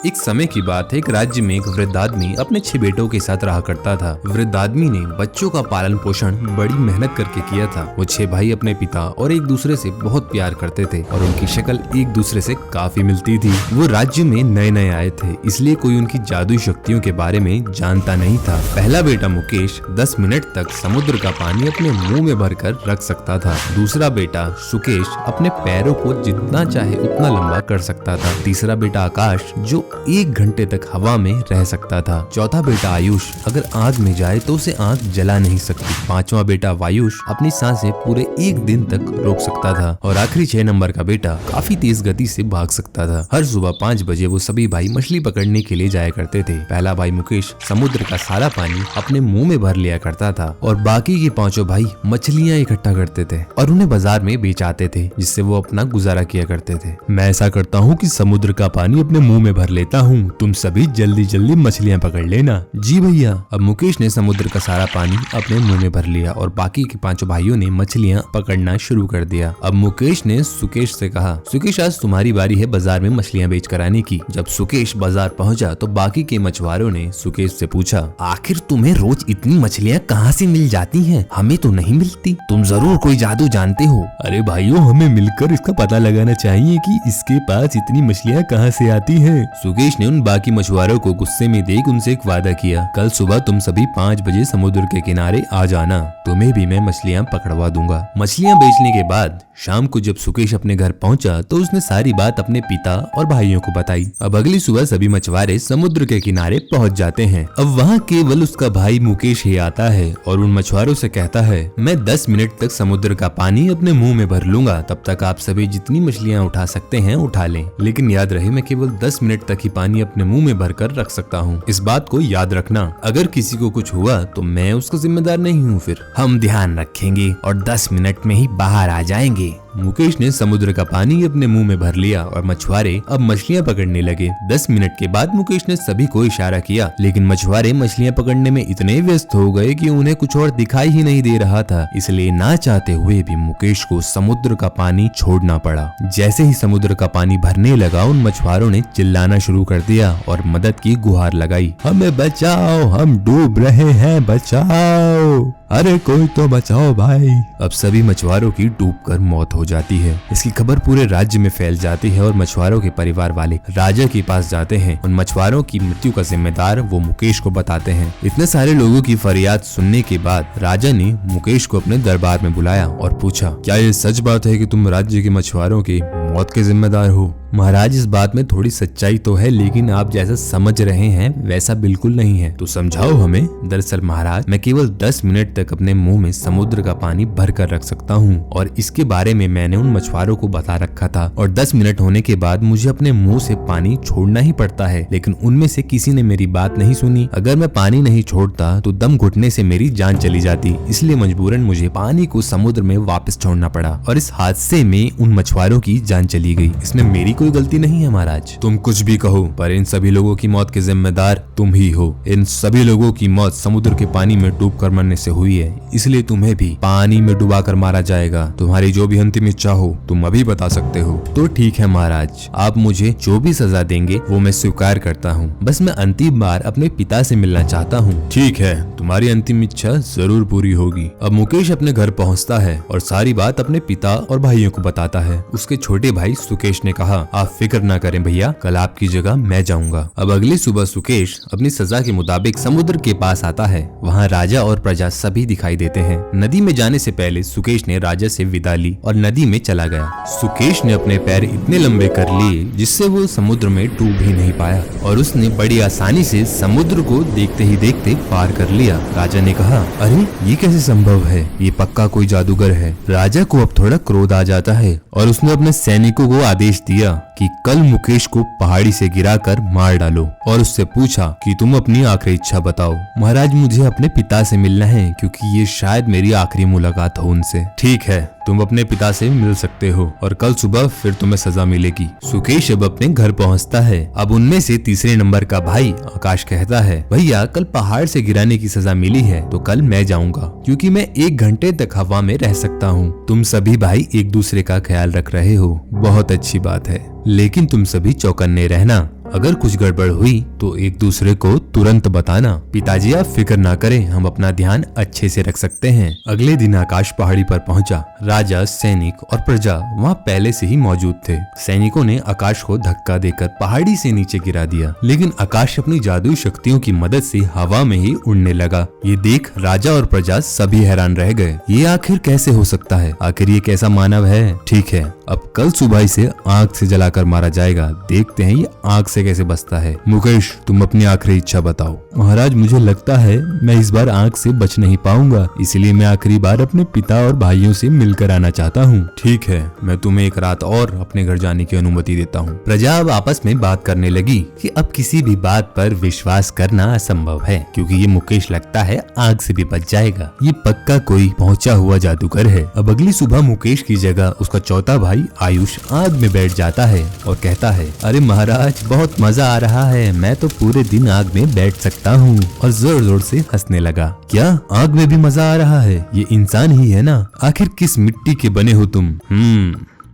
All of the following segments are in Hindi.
एक समय की बात है, एक राज्य में एक वृद्ध आदमी अपने 6 बेटों के साथ रहा करता था। वृद्ध आदमी ने बच्चों का पालन पोषण बड़ी मेहनत करके किया था। वो 6 भाई अपने पिता और एक दूसरे से बहुत प्यार करते थे और उनकी शक्ल एक दूसरे से काफी मिलती थी। वो राज्य में नए नए आए थे, इसलिए कोई उनकी जादुई शक्तियों के बारे में जानता नहीं था। पहला बेटा मुकेश 10 मिनट तक समुद्र का पानी अपने मुंह में भरकर रख सकता था। दूसरा बेटा सुकेश अपने पैरों को जितना चाहे उतना लंबा कर सकता था। तीसरा बेटा आकाश जो 1 घंटे तक हवा में रह सकता था। चौथा बेटा आयुष अगर आग में जाए तो उसे आग जला नहीं सकती। 5वां बेटा वायुष अपनी सांसें पूरे 1 दिन तक रोक सकता था और आखिरी 6 नंबर का बेटा काफी तेज गति से भाग सकता था। हर सुबह 5 बजे वो सभी भाई मछली पकड़ने के लिए जाया करते थे। पहला भाई मुकेश समुद्र का सारा पानी अपने मुंह में भर लिया करता था और बाकी के 5 भाई मछलियाँ इकट्ठा करते थे और उन्हें बाजार में बेच आते थे, जिससे वो अपना गुजारा किया करते थे। मैं ऐसा करता हूँ कि समुद्र का पानी अपने मुंह में भर लेता हूँ, तुम सभी जल्दी जल्दी मछलियाँ पकड़ लेना। जी भैया। अब मुकेश ने समुद्र का सारा पानी अपने मुंह में भर लिया और बाकी के 5 भाइयों ने मछलियाँ पकड़ना शुरू कर दिया। अब मुकेश ने सुकेश से कहा, सुकेश आज तुम्हारी बारी है बाजार में मछलियाँ बेच कर आने की। जब सुकेश बाजार पहुँचा तो बाकी के मछुआरों ने सुकेश से पूछा, आखिर तुम्हें रोज इतनी मछलियाँ कहाँ से मिल जाती हैं? हमें तो नहीं मिलती, तुम जरूर कोई जादू जानते हो। अरे भाइयों, हमें मिलकर इसका पता लगाना चाहिए कि इसके पास इतनी मछलियाँ कहाँ से आती हैं। सुकेश ने उन बाकी मछुआरों को गुस्से में देख उनसे एक वादा किया, कल सुबह तुम सभी 5 बजे समुद्र के किनारे आ जाना, तुम्हें भी मैं मछलियाँ पकड़वा दूंगा। मछलियाँ बेचने के बाद शाम को जब सुकेश अपने घर पहुंचा तो उसने सारी बात अपने पिता और भाइयों को बताई। अब अगली सुबह सभी मछुआरे समुद्र के किनारे पहुंच जाते हैं। अब वहाँ केवल उसका भाई मुकेश ही आता है और उन मछुआरों से कहता है, मैं 10 मिनट तक समुद्र का पानी अपने मुंह में भर लूंगा, तब तक आप सभी जितनी मछलियाँ उठा सकते हैं उठा लें, लेकिन याद रहे मैं केवल 10 मिनट तक ही पानी अपने मुंह में भरकर रख सकता हूँ। इस बात को याद रखना, अगर किसी को कुछ हुआ तो मैं उसका जिम्मेदार नहीं हूँ। फिर हम ध्यान रखेंगे और 10 मिनट में ही बाहर आ जाएंगे। मुकेश ने समुद्र का पानी अपने मुंह में भर लिया और मछुआरे अब मछलियां पकड़ने लगे। 10 मिनट के बाद मुकेश ने सभी को इशारा किया, लेकिन मछुआरे मछलियां पकड़ने में इतने व्यस्त हो गए कि उन्हें कुछ और दिखाई ही नहीं दे रहा था। इसलिए ना चाहते हुए भी मुकेश को समुद्र का पानी छोड़ना पड़ा। जैसे ही समुद्र का पानी भरने लगा, उन मछुआरों ने चिल्लाना शुरू कर दिया और मदद की गुहार लगाई, हमें बचाओ, हम डूब रहे हैं, बचाओ, अरे कोई तो बचाओ भाई। अब सभी मछुआरों की डूबकर मौत हो जाती है। इसकी खबर पूरे राज्य में फैल जाती है और मछुआरों के परिवार वाले राजा के पास जाते हैं। उन मछुआरों की मृत्यु का जिम्मेदार वो मुकेश को बताते हैं। इतने सारे लोगों की फरियाद सुनने के बाद राजा ने मुकेश को अपने दरबार में बुलाया और पूछा, क्या ये सच बात है कि तुम राज्य के मछुआरों की मौत के जिम्मेदार हो? महाराज, इस बात में थोड़ी सच्चाई तो है, लेकिन आप जैसा समझ रहे हैं वैसा बिल्कुल नहीं है, तो समझाओ हमें। दरअसल महाराज, मैं केवल 10 मिनट तक अपने मुंह में समुद्र का पानी भर कर रख सकता हूँ और इसके बारे में मैंने उन मछुआरों को बता रखा था और 10 मिनट होने के बाद मुझे अपने मुंह से पानी छोड़ना ही पड़ता है, लेकिन उनमें से किसी ने मेरी बात नहीं सुनी। अगर मैं पानी नहीं छोड़ता तो दम घुटने से मेरी जान चली जाती, इसलिए मजबूरन मुझे पानी को समुद्र में वापस छोड़ना पड़ा और इस हादसे में उन मछुआरों की जान चली गई। इसमें मेरी कोई गलती नहीं है महाराज। तुम कुछ भी कहो, पर इन सभी लोगों की मौत के जिम्मेदार तुम ही हो। इन सभी लोगों की मौत समुद्र के पानी में डूबकर मरने से हुई है, इसलिए तुम्हें भी पानी में डुबाकर मारा जाएगा। तुम्हारी जो भी अंतिम इच्छा हो तुम अभी बता सकते हो। तो ठीक है महाराज, आप मुझे जो भी सजा देंगे वो मैं स्वीकार करता हूँ, बस मैं अंतिम बार अपने पिता से मिलना चाहता हूँ। ठीक है, तुम्हारी अंतिम इच्छा जरूर पूरी होगी। अब मुकेश अपने घर पहुँचता है और सारी बात अपने पिता और भाइयों को बताता है। उसके छोटे भाई सुकेश ने कहा, आप फिक्र ना करें भैया, कल आपकी जगह मैं जाऊंगा। अब अगली सुबह सुकेश अपनी सजा के मुताबिक समुद्र के पास आता है। वहाँ राजा और प्रजा सभी दिखाई देते हैं। नदी में जाने से पहले सुकेश ने राजा से विदा ली और नदी में चला गया। सुकेश ने अपने पैर इतने लंबे कर लिए जिससे वो समुद्र में डूब ही नहीं पाया और उसने बड़ी आसानी से समुद्र को देखते ही देखते पार कर लिया। राजा ने कहा, अरे ये कैसे संभव है? ये पक्का कोई जादूगर है। राजा को अब थोड़ा क्रोध आ जाता है और उसने अपने सैनिकों को आदेश दिया कि कल मुकेश को पहाड़ी से गिराकर मार डालो और उससे पूछा कि तुम अपनी आखिरी इच्छा बताओ। महाराज, मुझे अपने पिता से मिलना है क्योंकि ये शायद मेरी आखिरी मुलाकात हो उनसे। ठीक है, तुम अपने पिता से मिल सकते हो और कल सुबह फिर तुम्हें सजा मिलेगी। सुकेश अब अपने घर पहुंचता है। अब उनमें से तीसरे नंबर का भाई आकाश कहता है, भैया कल पहाड़ से गिराने की सजा मिली है तो कल मैं जाऊंगा क्योंकि मैं 1 घंटे तक हवा में रह सकता हूँ। तुम सभी भाई एक दूसरे का ख्याल रख रहे हो, बहुत अच्छी बात है, लेकिन तुम सभी चौकन्ने रहना। अगर कुछ गड़बड़ हुई तो एक दूसरे को तुरंत बताना। पिताजी आप फिक्र ना करें, हम अपना ध्यान अच्छे से रख सकते हैं। अगले दिन आकाश पहाड़ी पर पहुंचा। राजा, सैनिक और प्रजा वहाँ पहले से ही मौजूद थे। सैनिकों ने आकाश को धक्का देकर पहाड़ी से नीचे गिरा दिया, लेकिन आकाश अपनी जादुई शक्तियों की मदद से हवा में ही उड़ने लगा। ये देख राजा और प्रजा सभी हैरान रह गए। ये आखिर कैसे हो सकता है? आखिर ये कैसा मानव है? ठीक है, अब कल सुबह इसे आग से जलाकर मारा जाएगा। देखते हैं ये आग से कैसे बचता है। मुकेश, तुम अपनी आखिरी इच्छा बताओ। महाराज, मुझे लगता है मैं इस बार आग से बच नहीं पाऊंगा, इसलिए मैं आखिरी बार अपने पिता और भाइयों से मिलकर आना चाहता हूँ। ठीक है, मैं तुम्हें एक रात और अपने घर जाने की अनुमति देता हूँ। प्रजा अब आपस में बात करने लगी कि अब किसी भी बात पर विश्वास करना असंभव है, क्योंकि ये मुकेश लगता है आग से भी बच जाएगा। ये पक्का कोई पहुंचा हुआ जादूगर है। अब अगली सुबह मुकेश की जगह उसका चौथा भाई आयुष आग में बैठ जाता है और कहता है, अरे महाराज, बहुत मजा आ रहा है, मैं तो पूरे दिन आग में बैठ सकता हूँ। और जोर जोर से हंसने लगा। क्या आग में भी मजा आ रहा है? ये इंसान ही है ना? आखिर किस मिट्टी के बने हो तुम?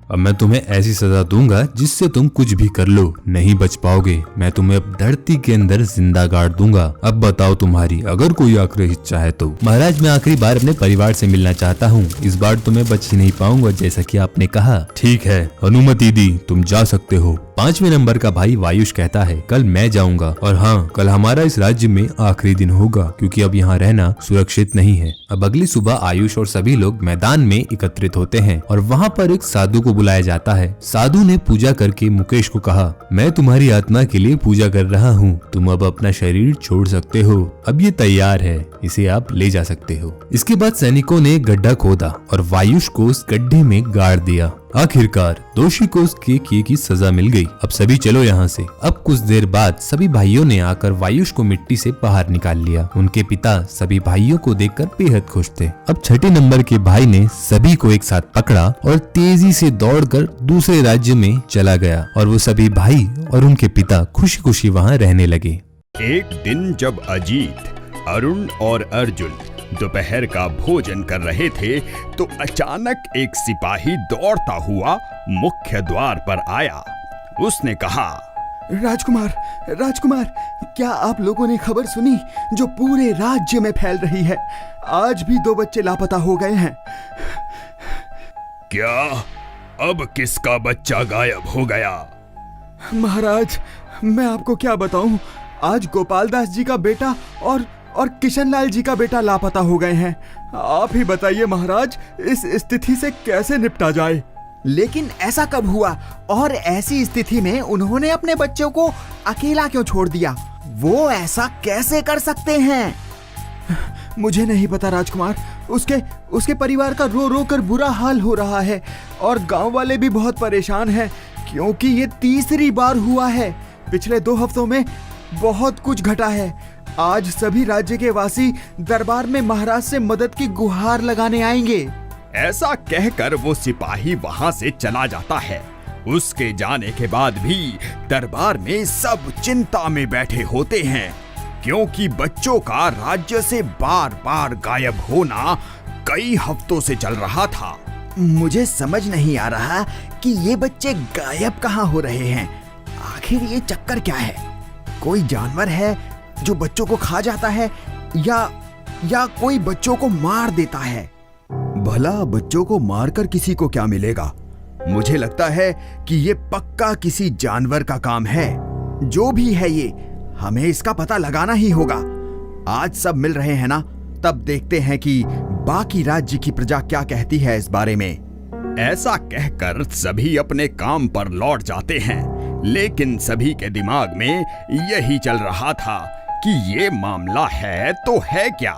अब मैं तुम्हें ऐसी सजा दूंगा जिससे तुम कुछ भी कर लो, नहीं बच पाओगे। मैं तुम्हें अब धरती के अंदर जिंदा गाड़ दूंगा। अब बताओ तुम्हारी अगर कोई आखिरी इच्छा है तो। महाराज, मैं आखिरी बार अपने परिवार से मिलना चाहता हूँ। इस बार तो मैं बच ही नहीं पाऊंगा, जैसा कि आपने कहा। ठीक है, अनुमति दी, तुम जा सकते हो। 5वें नंबर का भाई वायुष कहता है, कल मैं जाऊंगा, और हाँ, कल हमारा इस राज्य में आखिरी दिन होगा, क्योंकि अब यहाँ रहना सुरक्षित नहीं है। अब अगली सुबह आयुष और सभी लोग मैदान में एकत्रित होते हैं और वहाँ पर एक साधु को बुलाया जाता है। साधु ने पूजा करके मुकेश को कहा, मैं तुम्हारी आत्मा के लिए पूजा कर रहा हूँ, तुम अब अपना शरीर छोड़ सकते हो। अब ये तैयार है, इसे आप ले जा सकते हो। इसके बाद सैनिकों ने गड्ढा खोदा और वायुष को उस गड्ढे में गाड़ दिया। आखिरकार दोषी को उसके किए की सजा मिल गई। अब सभी चलो यहाँ से। अब कुछ देर बाद सभी भाइयों ने आकर वायुष को मिट्टी से बाहर निकाल लिया। उनके पिता सभी भाइयों को देखकर बेहद खुश थे। अब 6 नंबर के भाई ने सभी को एक साथ पकड़ा और तेजी से दौड़कर दूसरे राज्य में चला गया, और वो सभी भाई और उनके पिता खुशी खुशी वहाँ रहने लगे। एक दिन जब अजीत, अरुण और अर्जुन दोपहर का भोजन कर रहे थे तो अचानक एक सिपाही दौड़ता हुआ मुख्य द्वार पर आया। उसने कहा, राजकुमार, राजकुमार, क्या आप लोगों ने खबर सुनी जो पूरे राज्य में फैल रही है? आज भी 2 बच्चे लापता हो गए हैं। क्या? अब किसका बच्चा गायब हो गया? महाराज, मैं आपको क्या बताऊं, आज गोपाल दास जी का बेटा और किशनलाल जी का बेटा लापता हो गए हैं। आप ही बताइए महाराज, इस स्थिति से कैसे निपटा जाए? लेकिन ऐसा कब हुआ, और ऐसी स्थिति में उन्होंने अपने बच्चों को अकेला क्यों छोड़ दिया? वो ऐसा कैसे कर सकते हैं? मुझे नहीं पता राजकुमार। उसके परिवार का रो रो कर बुरा हाल हो रहा है, और गांव वाले भी बहुत परेशान हैं, क्योंकि ये तीसरी बार हुआ है। पिछले 2 हफ्तों में बहुत कुछ घटा है। आज सभी राज्य के वासी दरबार में महाराज से मदद की गुहार लगाने आएंगे। ऐसा कहकर वो सिपाही वहां से चला जाता है। उसके जाने के बाद भी दरबार में सब चिंता में बैठे होते हैं, क्योंकि बच्चों का राज्य से बार बार गायब होना कई हफ्तों से चल रहा था। मुझे समझ नहीं आ रहा कि ये बच्चे गायब कहाँ हो रहे हैं। आखिर ये चक्कर क्या है? कोई जानवर है जो बच्चों को खा जाता है, या कोई बच्चों को मार देता है? भला बच्चों को मारकर किसी को क्या मिलेगा? मुझे लगता है कि ये पक्का किसी जानवर का काम है। जो भी है ये, हमें इसका पता लगाना ही होगा। आज सब मिल रहे हैं ना, तब देखते हैं कि बाकी राज्य की प्रजा क्या कहती है इस बारे में। ऐसा कहकर सभी अपने काम पर लौट जाते हैं, लेकिन सभी के दिमाग में यही चल रहा था कि ये मामला है तो है क्या?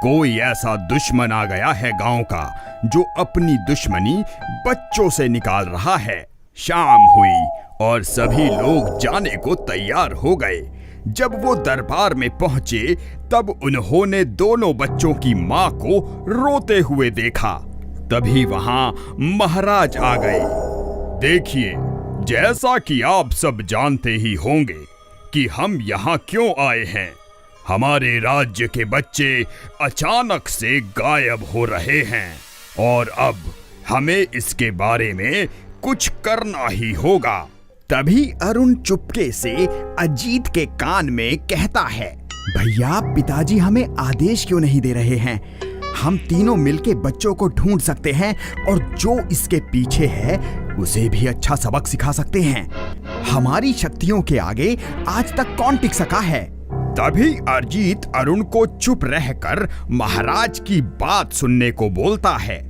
कोई ऐसा दुश्मन आ गया है गांव का जो अपनी दुश्मनी बच्चों से निकाल रहा है। शाम हुई और सभी लोग जाने को तैयार हो गए। जब वो दरबार में पहुंचे तब उन्होंने दोनों बच्चों की मां को रोते हुए देखा। तभी वहां महाराज आ गए। देखिए, जैसा कि आप सब जानते ही होंगे कि हम यहाँ क्यों आए हैं। हमारे राज्य के बच्चे अचानक से गायब हो रहे हैं और अब हमें इसके बारे में कुछ करना ही होगा। तभी अरुण चुपके से अजीत के कान में कहता है, भैया पिताजी हमें आदेश क्यों नहीं दे रहे हैं? हम तीनों मिलके बच्चों को ढूंढ सकते हैं और जो इसके पीछे है उसे भी अच्छा सबक सिखा सकते हैं। हमारी शक्तियों के आगे आज तक कौन टिक सका है? तभी अजीत अरुण को चुप रहकर महाराज की बात सुनने को बोलता है।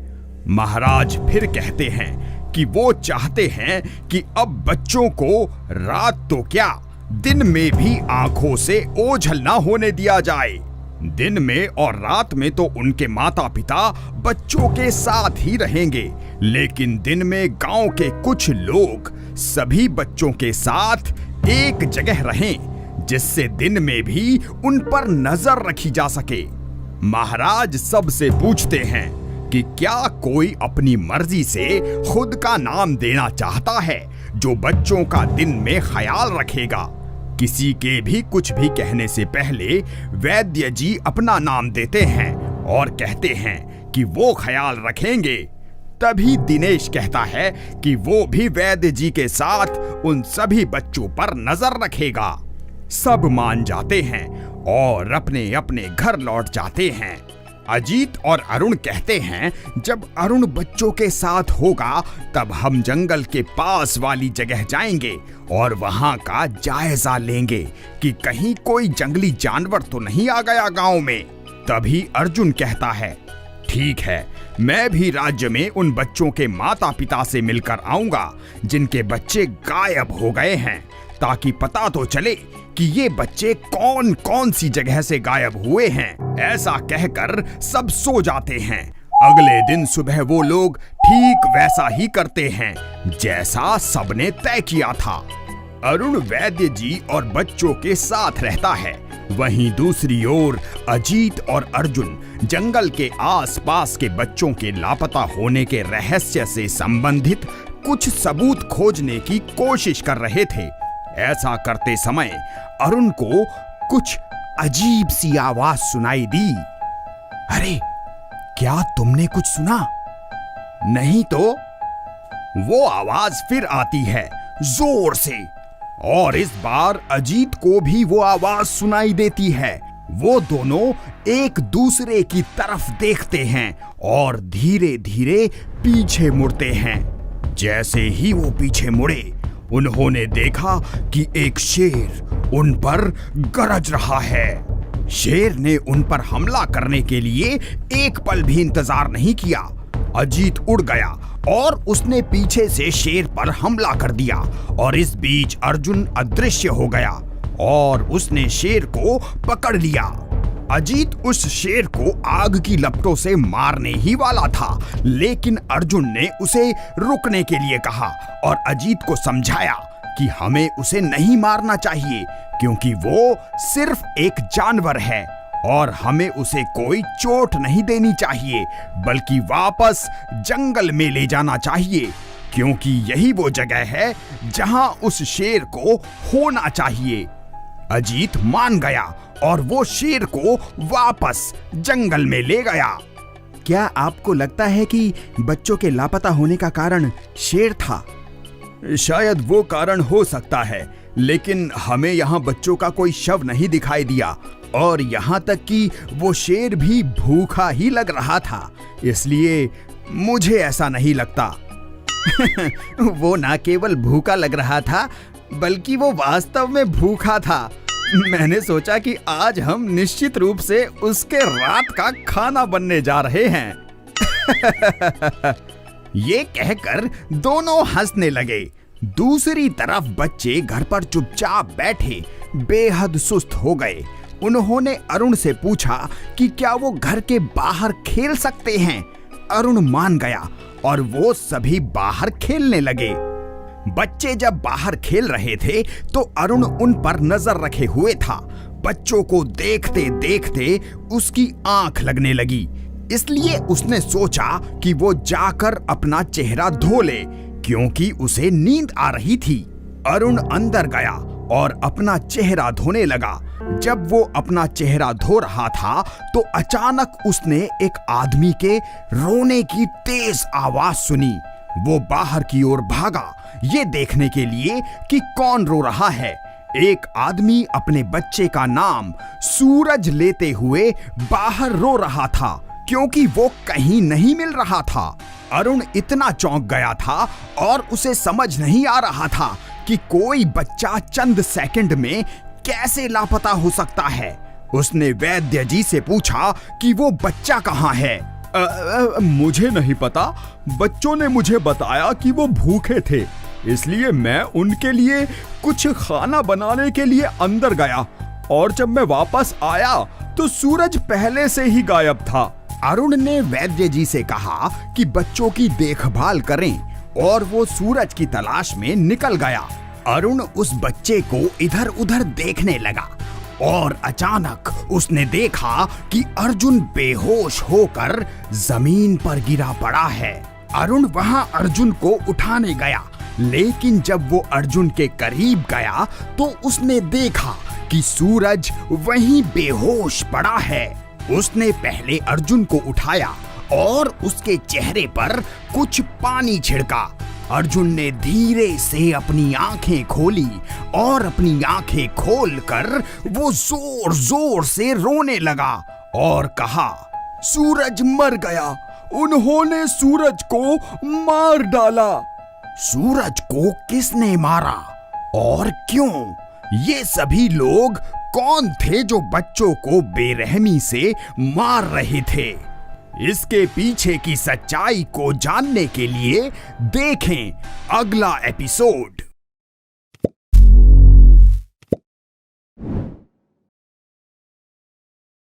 महाराज फिर कहते हैं कि वो चाहते हैं कि अब बच्चों को रात तो क्या, दिन में भी आंखों से ओझल ना होने दिया जाए। दिन में और रात में तो उनके माता पिता बच्चों के साथ ही रहेंगे, लेकिन दिन में गांव के कुछ लोग सभी बच्चों के साथ एक जगह रहें, जिससे दिन में भी उन पर नजर रखी जा सके। महाराज सबसे पूछते हैं कि क्या कोई अपनी मर्जी से खुद का नाम देना चाहता है जो बच्चों का दिन में ख्याल रखेगा। किसी के भी कुछ भी कहने से पहले वैद्य जी अपना नाम देते हैं और कहते हैं कि वो ख्याल रखेंगे। तभी दिनेश कहता है कि वो भी वैद्य जी के साथ उन सभी बच्चों पर नजर रखेगा। सब मान जाते हैं और अपने अपने घर लौट जाते हैं। अजीत और अरुण कहते हैं, जब अरुण बच्चों के साथ होगा तब हम जंगल के पास वाली जगह जाएंगे और वहां का जायजा लेंगे कि कहीं कोई जंगली जानवर तो नहीं आ गया गांव में। तभी अर्जुन कहता है, ठीक है, मैं भी राज्य में उन बच्चों के माता पिता से मिलकर आऊंगा जिनके बच्चे गायब हो गए हैं, ताकि पता तो चले कि ये बच्चे कौन कौन सी जगह से गायब हुए हैं। ऐसा कहकर सब सो जाते हैं। अगले दिन सुबह वो लोग ठीक वैसा ही करते हैं जैसा सबने तय किया था। अरुण वैद्य जी और बच्चों के साथ रहता है। वहीं दूसरी ओर अजीत और अर्जुन जंगल के आसपास के बच्चों के लापता होने के रहस्य से संबंधित कुछ सबूत खोजने की कोशिश कर रहे थे। ऐसा करते समय अरुण को कुछ अजीब सी आवाज सुनाई दी। अरे, क्या तुमने कुछ सुना? नहीं तो? वो आवाज फिर आती है जोर से, और इस बार अजीत को भी वो आवाज सुनाई देती है। वो दोनों एक दूसरे की तरफ देखते हैं और धीरे धीरे पीछे मुड़ते हैं। जैसे ही वो पीछे मुड़े, उन्होंने देखा कि एक शेर उन पर गरज रहा है। शेर ने उन पर हमला करने के लिए एक पल भी इंतजार नहीं किया। अजीत उड़ गया और उसने पीछे से शेर पर हमला कर दिया, और इस बीच अर्जुन अदृश्य हो गया और उसने शेर को पकड़ लिया। अजीत उस शेर को आग की लपटों से मारने ही वाला था, लेकिन अर्जुन ने उसे रुकने के लिए कहा और अजीत को समझाया कि हमें उसे नहीं मारना चाहिए, क्योंकि वो सिर्फ एक जानवर है और हमें उसे कोई चोट नहीं देनी चाहिए, बल्कि वापस जंगल में ले जाना चाहिए, क्योंकि यही वो जगह है जहां उस शेर को होना चाहिए। अजीत मान गया और वो शेर को वापस जंगल में ले गया। क्या आपको लगता है कि बच्चों के लापता होने का कारण शेर था? शायद वो कारण हो सकता है, लेकिन हमें यहाँ बच्चों का कोई शव नहीं दिखाई दिया, और यहाँ तक कि वो शेर भी भूखा ही लग रहा था, इसलिए मुझे ऐसा नहीं लगता। वो ना केवल भूखा लग रहा था, बल्कि वो वास्तव में भूखा था। मैंने सोचा कि आज हम निश्चित रूप से उसके रात का खाना बनने जा रहे हैं। ये कहकर दोनों हंसने लगे। दूसरी तरफ बच्चे घर पर चुपचाप बैठे बेहद सुस्त हो गए। उन्होंने अरुण से पूछा कि क्या वो घर के बाहर खेल सकते हैं। अरुण मान गया और वो सभी बाहर खेलने लगे। बच्चे जब बाहर खेल रहे थे तो अरुण उन पर नजर रखे हुए था। बच्चों को देखते देखते उसकी आंख लगने लगी, इसलिए उसने सोचा कि वो जाकर अपना चेहरा धो ले, क्योंकि उसे नींद आ रही थी। अरुण अंदर गया और अपना चेहरा धोने लगा। जब वो अपना चेहरा धो रहा था तो अचानक उसने एक आदमी के रोने की तेज आवाज सुनी। वो बाहर की ओर भागा, ये देखने के लिए कि कौन रो रहा है। एक आदमी अपने बच्चे का नाम सूरज लेते हुए बाहर रो रहा था, क्योंकि वो कहीं नहीं मिल रहा था। अरुण इतना चौंक गया था और उसे समझ नहीं आ रहा था कि कोई बच्चा चंद सेकंड में कैसे लापता हो सकता है। उसने वैद्य जी से पूछा कि वो बच्चा कहाँ है। मुझे नहीं पता, बच्चों ने मुझे बताया कि वो भूखे थे, इसलिए मैं उनके लिए कुछ खाना बनाने के लिए अंदर गया और जब मैं वापस आया तो सूरज पहले से ही गायब था। अरुण ने वैद्य जी से कहा कि बच्चों की देखभाल करें और वो सूरज की तलाश में निकल गया। अरुण उस बच्चे को इधर उधर देखने लगा और अचानक उसने देखा कि अर्जुन बेहोश होकर जमीन पर गिरा पड़ा है। अरुण वहां अर्जुन को उठाने गया, लेकिन जब वो अर्जुन के करीब गया तो उसने देखा कि सूरज वहीं बेहोश पड़ा है। उसने पहले अर्जुन को उठाया और उसके चेहरे पर कुछ पानी छिड़का। अर्जुन ने धीरे से अपनी आंखें खोली और अपनी आंखें खोलकर वो जोर जोर से रोने लगा और कहा, सूरज मर गया, उन्होंने सूरज को मार डाला। सूरज को किसने मारा और क्यों? ये सभी लोग कौन थे जो बच्चों को बेरहमी से मार रहे थे? इसके पीछे की सच्चाई को जानने के लिए देखें अगला एपिसोड।